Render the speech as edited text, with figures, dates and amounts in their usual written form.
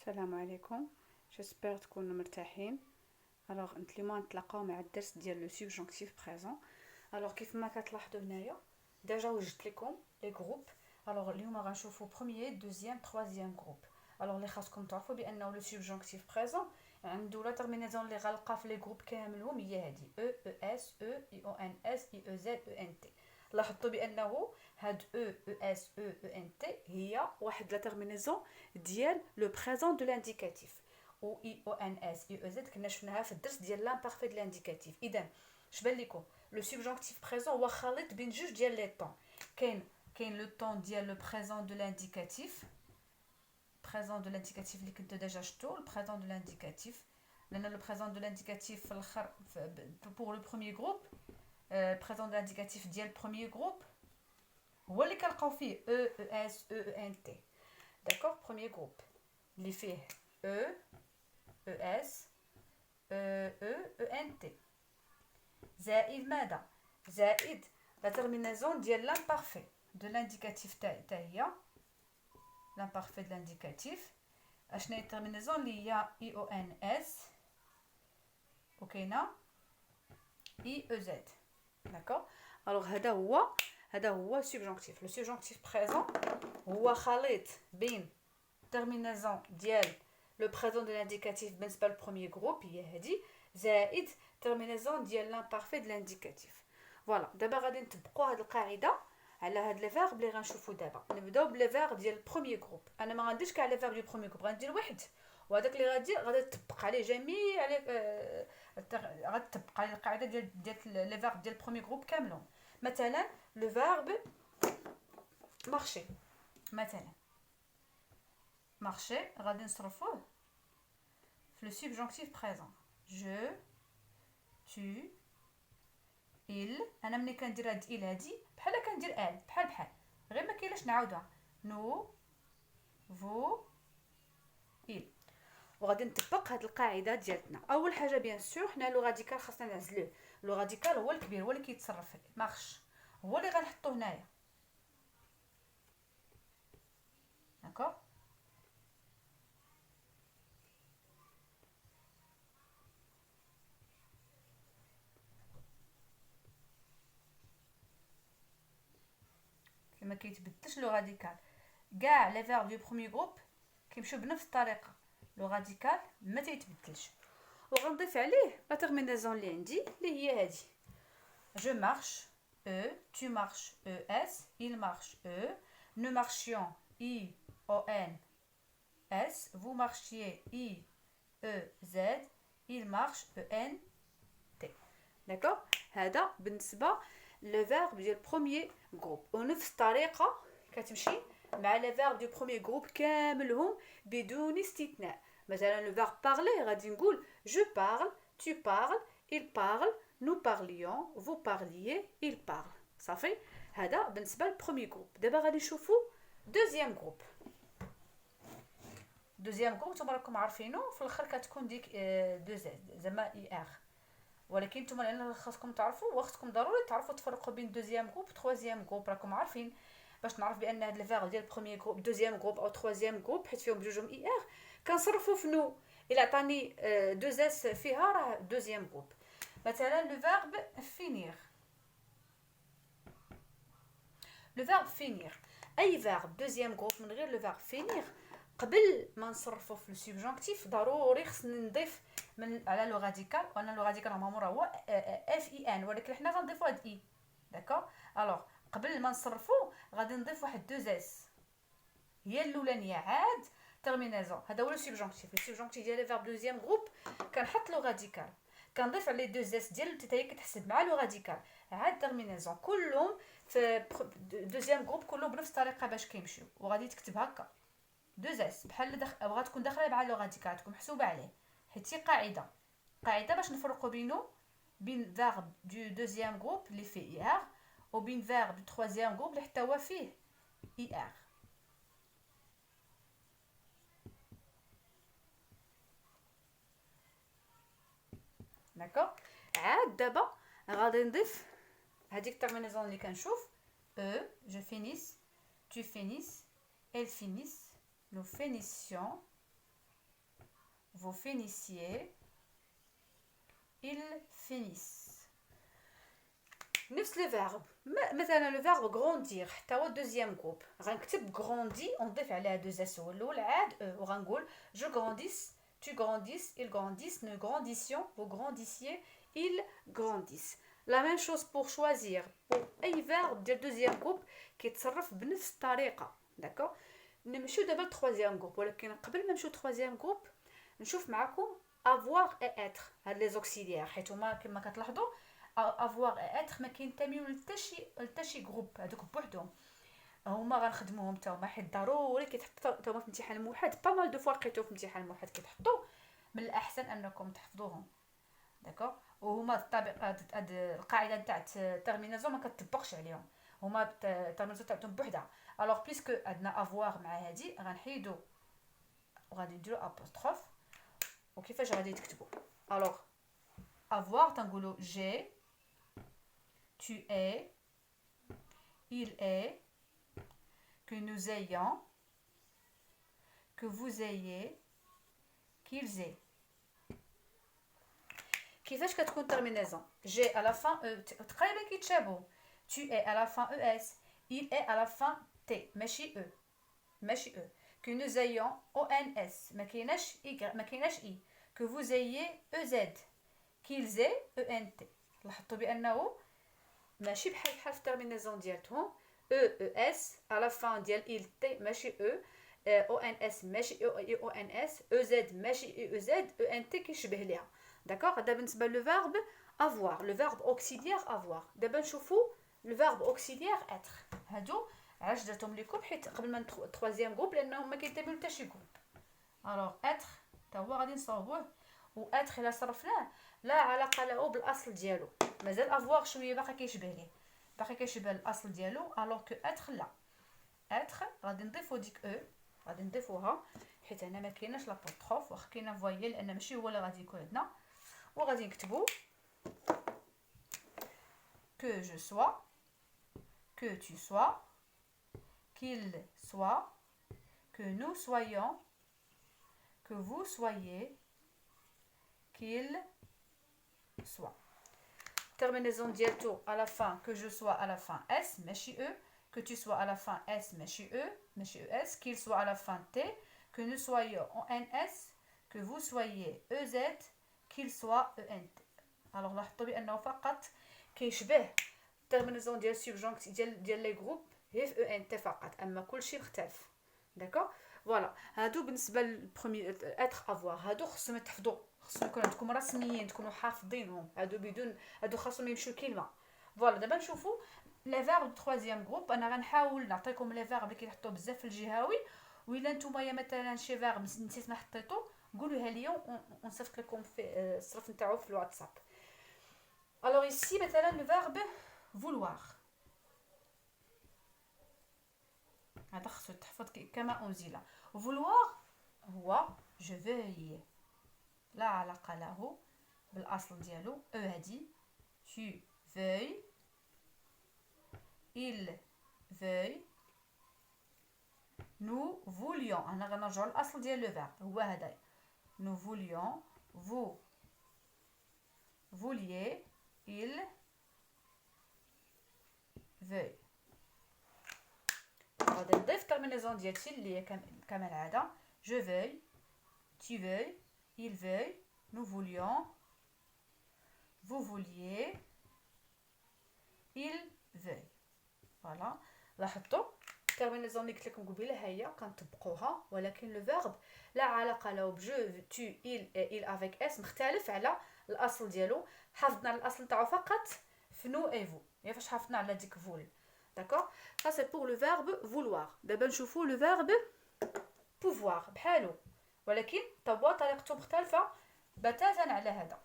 السلام عليكم. جيسبر تكونوا مرتاحين. الوغ اليوم نتلاقاو مع الدرس ديال لو سوبجونكتيف بريزون. الوغ كيف ما كتلاحظوا هنايا ديجا وجدت لكم لي جروب. الوغ اليوم غنشوفوا بروميير دوزيام تروازيام جروب. الوغ اللي خاصكم تعرفوا بانه لو سوبجونكتيف بريزون عنده لا تيرمينازون اللي غنلقى في لي جروب كاملهم هي هادي او اس او اي او ان اس اي او زد او ان تي. لاحظتوا بانه هاد او اس او ان تي هي واحد لا تيرمينازون ديال لو بريزون دو لانديكاتيف. و اي او ان اس اي او زد كنا شفناها في الدرس ديال لامبارفي دو لانديكاتيف. اذا شبان لكم لو سوبجونكتيف بريزون هو خليط بين جوج ديال لي طون. كاين لو طون ديال لو بريزون دو لانديكاتيف، بريزون دو لانديكاتيف اللي كنتو ديجا شفتو البريزون دو لانديكاتيف، لان لو بريزون دو لانديكاتيف في الاخر بور لو بروميير جروب بريزون دو لانديكاتيف ديال البروميير جروب هو اللي كنلقاو فيه او اس او ان تي. داكوغ بروميير جروب اللي فيه او اس او ان تي زائد ماذا؟ زائد لا تيرمينازون ديال لامبارفي دو لانديكاتيف تا هي لامبارفي دو لانديكاتيف. اشنا هي التيرمينازون اللي هي اي او ان اس وكاينه اي او زد. داكوغ الوغ هذا هو سوبجونكتيف. لو سوبجونكتيف بريزون هو خليط بين تيرمينازون ديال لو بريزون دو لانديكاتيف بالنسبه للبروميير جروب هي هذه زائد تيرمينازون ديال لامبارفي دو لانديكاتيف. فوالا دابا غادي نطبقوا هذه القاعده على هاد لي فيرب اللي غنشوفوا دابا. نبداو بلي فيرب ديال البروميير جروب. انا ما غنديرش كاع لي فيرب ديال البروميير جروب، غندير واحد وهذاك اللي غادي تطبق عليه جميع غادي تطبق عليه القاعده ديال لي فيرب ديال البروميير جروب كاملهم. مثلا لو فيرب مارشي، مثلا مارشي غادي نصرفوه في لو سوبجونكتيف بريزون. جو tu il. انا ملي كندير هاد il هادي بحال كندير ال بحال غير ما كاينلاش نعاودها نو فو il. وغادي نطبق هاد القاعده ديالتنا. اول حاجه بيان سور حنا لو راديكال خاصنا نعزلوه. لو راديكال هو الكبير، هو اللي كيتصرف مارش، هو اللي غنحطو هنايا. داكوغ ما كيتبدلش لو راديكال. كاع لي فيرب دو بروميير جروب كيمشيو بنفس الطريقه. لو راديكال ما تيتبدلش. وغنضيف عليه لا تيرمينازون اللي عندي اللي هي هذه. je marche e, tu marches es, il marche e, nous marchions i o n s, vous marchiez i e z, il marche e n t. d'accord. هذا بالنسبه لو فيرب ديال البروميير جروب. ونفس الطريقه كتمشي مع لي فيرب دو بروميير جروب كاملهم بدون استثناء. مثلا لو فيرب بارلي غادي نقول je parle, tu parles, il parle, nous parlions, vous parliez, il parle. صافي. هذا بالنسبه للبروميير جروب. دابا غادي نشوفوا دوزيام جروب. دوزيام جروب نتوما راكم عارفينه في الاخر كتكون ديك دو زد زعما اي ار، ولكن نتوما لان خاصكم تعرفوا وخصكم ضروري تعرفوا تفرقوا بين دوزيام جروب وتروازيام جروب. راكم عارفين باش نعرف بان هاد الفيرب ديال البروميير جروب دوزيام جروب او تروازيام جروب حيت فيهم بجوجهم اي ار كنصرفوا في نو. الا عطاني دو اس فيها راه دوزيام جروب. مثلا لو فيرب فينير. لو فيرب فينير اي فيرب دوزيام جروب من غير لو فيرب فينير قبل ما نصرفو في السوبجونكتيف ضروري خصني نضيف من على لو راديكال. وانا لو راديكال نورمالمون راه هو اف اي ان، ولكن حنا غنضيفو هاد اي. داكوغ الوغ قبل ما نصرفو غادي نضيف واحد دو اس هي الاولانيه عاد تيرمينازون. هذا هو السوبجونكتيف. السوبجونكتيف ديال لي فيرب دوزيام جروب كنحط لو راديكال كنضيف عليه دو اس ديال حتى هي كتحسب مع لو راديكال عاد تيرمينازون. كلهم في دوزيام جروب كلهم بنفس الطريقه باش كيمشيو. وغادي تكتب هكا دو اس بحال بغات تكون داخله مع لو راديكال تكون محسوبه عليه حيت هي قاعده باش نفرقوا بين فيرب دو دوزيام جروب اللي فيه اي ار وبين فيرب دو تروازيام جروب اللي حتى هو فيه اي ار. داكوغ عاد دابا غادي نضيف هذيك التيرمينازون اللي كنشوف او جو فينيس tu finisses elle finisse nous finissions vous finissiez, ils finissent. نفس لي فيرب مثلا لو فيرب غروندير حتى هو دوزيام جروب غنكتب غروندي ونضيف عليها دو اس او الاول عاد وغنقول جو غرونديس tu grandis ils grandissent nous grandissions vous grandissiez ils grandissent. La même chose pour choisir pour اي فيرب ديال دوزيام جروب كيتصرف بنفس الطريقه. داكوغ نمشيو دابا للتروازيام جروب ولكن قبل ما نمشيو للتروازيام جروب نشوف معكم avoir et être هاد لي زوكسيليير حيت هما كما كتلاحظوا avoir et être ما كينتميو لتا شي جروب هذوك بوحدهم هما غنخدموهم حتى هما حيت ضروري كيتحطوا حتى هما في امتحان الموحد با مال دو فوا لقيتو في امتحان الموحد كيتحطوا من الاحسن انكم تحفظوهم. داكوغ وهما الطبيعه هاد القاعده نتاع التيرمينازون ما كتطبقش عليهم هما التيرمينازون تاعهم بوحدها. الوغ بيسكو عندنا افواغ مع هادي غنحيدو وغادي نديرو ابوستروف وكيفاش غادي تكتبوا. الوغ افواغ تنقولوا جي tu es il est que nous ayons que vous ayez qu'ils aient. كيفاش كتكون terminaison j'ai à la fin تقريبا كيتشابهوا tu es à la fin es il est à la fin t ماشي e ماشي e que nous ayons ons ما كايناش y ما كايناش i que vous ayez ez qu'ils aient ent. لاحظتوا بانه ماشي بحال في الترمينازون ديالتهم e es à la fin ديال il t ماشي e ons ماشي ons ez ماشي ez ent كيشبه ليها. داكوغ هذا بالنسبه لو فيرب avoir لو فيرب اوكسيليير avoir. دابا نشوفوا لو فيرب اوكسيليير être هادو علاش درتهم لكم حيت قبل ما ندخل التروازيام جروب لانهم ما كينتميو حتى شي جروب. الوغ être تا هو غادي نصاوبوه و être الا صرفناه لا علاقه له بالاصل ديالو مازال avoir شويه باقي كيشبه ليه باقي كيشبه الاصل ديالو. الوغ كو être لا être غادي نضيفو ديك او غادي نضيفوها حيت هنا ما كايناش لابوستروف واخا كاينه فوايل لان ماشي هو اللي غادي يكون عندنا وغادي نكتبو que je sois que tu sois qu'il soit que nous soyons que vous soyez qu'il soit. Terminaison diéto à la fin que je sois à la fin s ماشي e que tu sois à la fin s ماشي e ماشي es qu'il soit à la fin t que nous soyons ons que vous soyez ez qu'il soit ent. alors لاحظوا بانه فقط كيشبه الترمينازون ديال سوبجونكت ديال لي جروب هي في ant فقط اما كلشي مختلف. داكوغ فوالا هادو بالنسبه للبرومي اتر افوار هادو خصهم يتحفظوا خصهم يكون عندكم رسميين تكونوا حافظينهم هادو بدون هادو خاصهم يمشيو كلمه. فوالا دابا نشوفوا لي فيرب تروازيام جروب. انا غنحاول نعطيكم لي فيرب اللي كيحطوا بزاف في الجهوي وإلا نتوما مثلا شي فيرب نسيت ما حطيتو قولوها ليا ونصيفط لكم في الصرف نتاعو في الواتساب. الوغ ايسي مثلا لو فيرب vouloir هذا خصو تحفظ كما انزل. vouloir هو je veuille لا علاقه له بالاصل ديالو او هادي tu veuilles il veuille nous voulions. انا غنرجعوا للاصل ديال لو فيرب هو هذا nous voulions vous vouliez il veuille. غادي نضيف الترمينازون ديالتي اللي هي كما العاده je veuille tu veuilles il veuille nous voulions vous vouliez il veuille. فوالا لاحظتوا الترمينازون اللي قلت لكم قبيله هي كنطبقوها ولكن لو فيرب لا علاقه له بجو tu il avec s مختلف على الاصل ديالو. حافظنا الاصل تاعو فقط في نو اي فو يا فاش حافظنا على ديك فول. داكوغ ça c'est pour le verbe vouloir. دابا نشوفوا le verbe pouvoir بحالو ولكن طريقته مختلفه بتاتا على هذا.